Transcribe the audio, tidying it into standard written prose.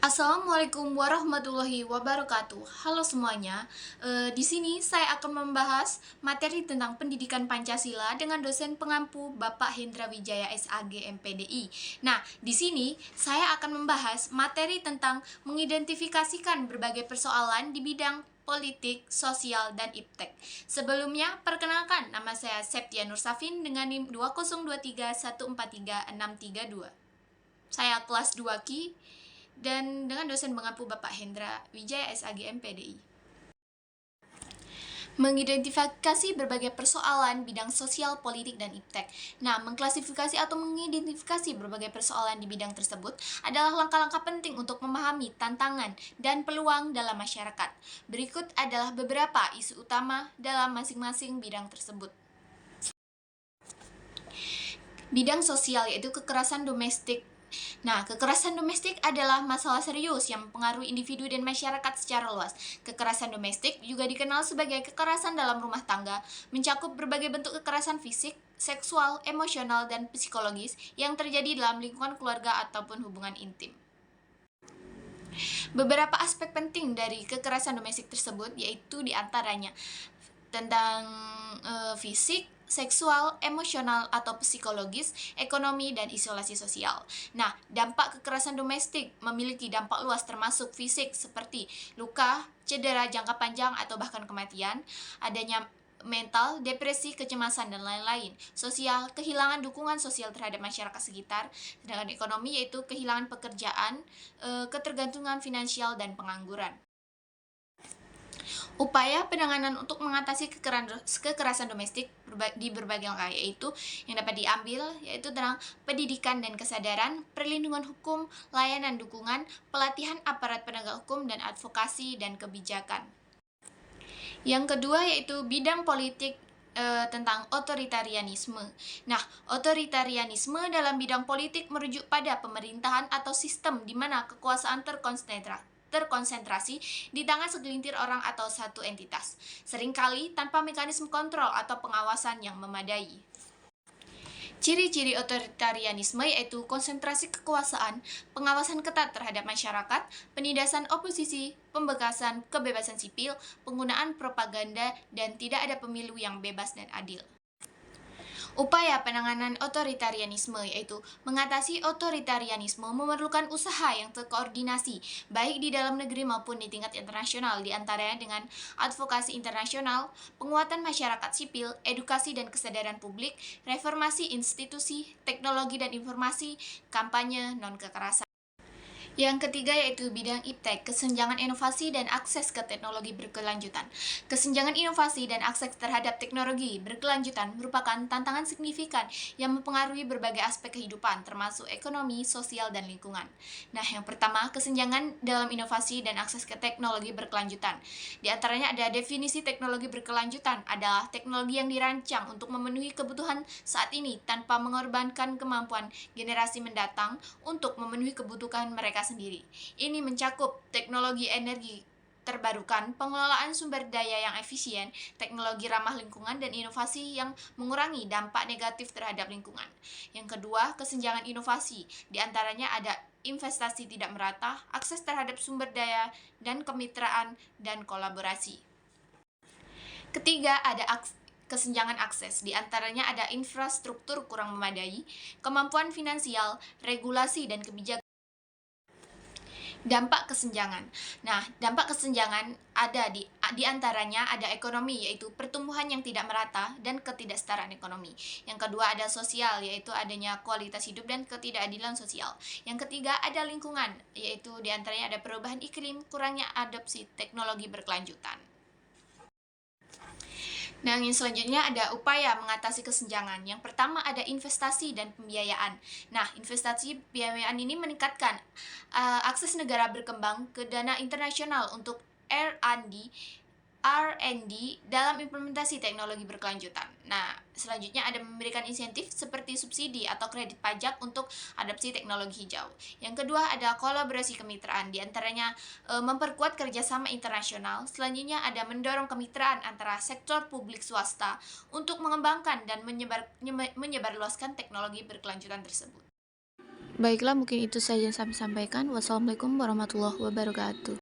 Assalamualaikum warahmatullahi wabarakatuh. Halo semuanya. Di sini saya akan membahas materi tentang pendidikan Pancasila dengan dosen pengampu Bapak Hendra Wijaya SAG MPDI. Nah, di sini saya akan membahas materi tentang mengidentifikasikan berbagai persoalan di bidang politik, sosial, dan iptek. Sebelumnya, perkenalkan nama saya Septia Nursafin dengan NIM 2023143632. Saya kelas 2 Ki dan dengan dosen pengampu Bapak Hendra Wijaya SAG MPDI. Mengidentifikasi berbagai persoalan bidang sosial, politik, dan iptek. Nah, mengklasifikasi atau mengidentifikasi berbagai persoalan di bidang tersebut adalah langkah-langkah penting untuk memahami tantangan dan peluang dalam masyarakat. Berikut adalah beberapa isu utama dalam masing-masing bidang tersebut. Bidang sosial yaitu kekerasan domestik. Nah, kekerasan domestik adalah masalah serius yang mempengaruhi individu dan masyarakat secara luas. Kekerasan domestik juga dikenal sebagai kekerasan dalam rumah tangga, mencakup berbagai bentuk kekerasan fisik, seksual, emosional, dan psikologis yang terjadi dalam lingkungan keluarga ataupun hubungan intim. Beberapa aspek penting dari kekerasan domestik tersebut yaitu diantaranya tentang fisik, seksual, emosional atau psikologis, ekonomi, dan isolasi sosial. Nah, dampak kekerasan domestik memiliki dampak luas termasuk fisik seperti luka, cedera jangka panjang atau bahkan kematian, adanya mental, depresi, kecemasan, dan lain-lain. Sosial, kehilangan dukungan sosial terhadap masyarakat sekitar. Sedangkan ekonomi yaitu kehilangan pekerjaan, ketergantungan finansial, dan pengangguran. Upaya penanganan untuk mengatasi kekerasan domestik di berbagai langkah yaitu yang dapat diambil yaitu tentang pendidikan dan kesadaran, perlindungan hukum, layanan dukungan, pelatihan aparat penegak hukum, dan advokasi dan kebijakan. Yang kedua yaitu bidang politik tentang otoritarianisme. Nah, otoritarianisme dalam bidang politik merujuk pada pemerintahan atau sistem di mana kekuasaan terkonsentrasi di tangan segelintir orang atau satu entitas, seringkali tanpa mekanisme kontrol atau pengawasan yang memadai. Ciri-ciri otoritarianisme yaitu konsentrasi kekuasaan, pengawasan ketat terhadap masyarakat, penindasan oposisi, pembekasan kebebasan sipil, penggunaan propaganda, dan tidak ada pemilu yang bebas dan adil. Upaya penanganan otoritarianisme yaitu mengatasi otoritarianisme memerlukan usaha yang terkoordinasi baik di dalam negeri maupun di tingkat internasional, diantaranya dengan advokasi internasional, penguatan masyarakat sipil, edukasi dan kesadaran publik, reformasi institusi, teknologi dan informasi, kampanye non-kekerasan. Yang ketiga yaitu bidang iptek, kesenjangan inovasi dan akses ke teknologi berkelanjutan. Kesenjangan inovasi dan akses terhadap teknologi berkelanjutan merupakan tantangan signifikan yang mempengaruhi berbagai aspek kehidupan, termasuk ekonomi, sosial, dan lingkungan. Nah, yang pertama, kesenjangan dalam inovasi dan akses ke teknologi berkelanjutan. Di antaranya ada definisi teknologi berkelanjutan adalah teknologi yang dirancang untuk memenuhi kebutuhan saat ini tanpa mengorbankan kemampuan generasi mendatang untuk memenuhi kebutuhan mereka sendiri. Ini mencakup teknologi energi terbarukan, pengelolaan sumber daya yang efisien, teknologi ramah lingkungan, dan inovasi yang mengurangi dampak negatif terhadap lingkungan. Yang kedua, kesenjangan inovasi. Di antaranya ada investasi tidak merata, akses terhadap sumber daya, dan kemitraan dan kolaborasi. Ketiga, ada kesenjangan akses, di antaranya ada infrastruktur kurang memadai, kemampuan finansial, regulasi, dan kebijakan. Dampak kesenjangan. Nah, dampak kesenjangan ada di antaranya ada ekonomi, yaitu pertumbuhan yang tidak merata dan ketidaksetaraan ekonomi. Yang kedua ada sosial, yaitu adanya kualitas hidup dan ketidakadilan sosial. Yang ketiga ada lingkungan, yaitu di antaranya ada perubahan iklim, kurangnya adopsi teknologi berkelanjutan. Nah, yang selanjutnya ada upaya mengatasi kesenjangan. Yang pertama ada investasi dan pembiayaan. Nah, investasi pembiayaan ini meningkatkan akses negara berkembang ke dana internasional untuk R&D dalam implementasi teknologi berkelanjutan. Nah, selanjutnya ada memberikan insentif seperti subsidi atau kredit pajak untuk adopsi teknologi hijau. Yang kedua ada kolaborasi kemitraan, diantaranya memperkuat kerjasama internasional. Selanjutnya ada mendorong kemitraan antara sektor publik swasta untuk mengembangkan dan menyebarluaskan teknologi berkelanjutan tersebut. Baiklah, mungkin itu saja yang saya sampaikan. Wassalamualaikum warahmatullahi wabarakatuh.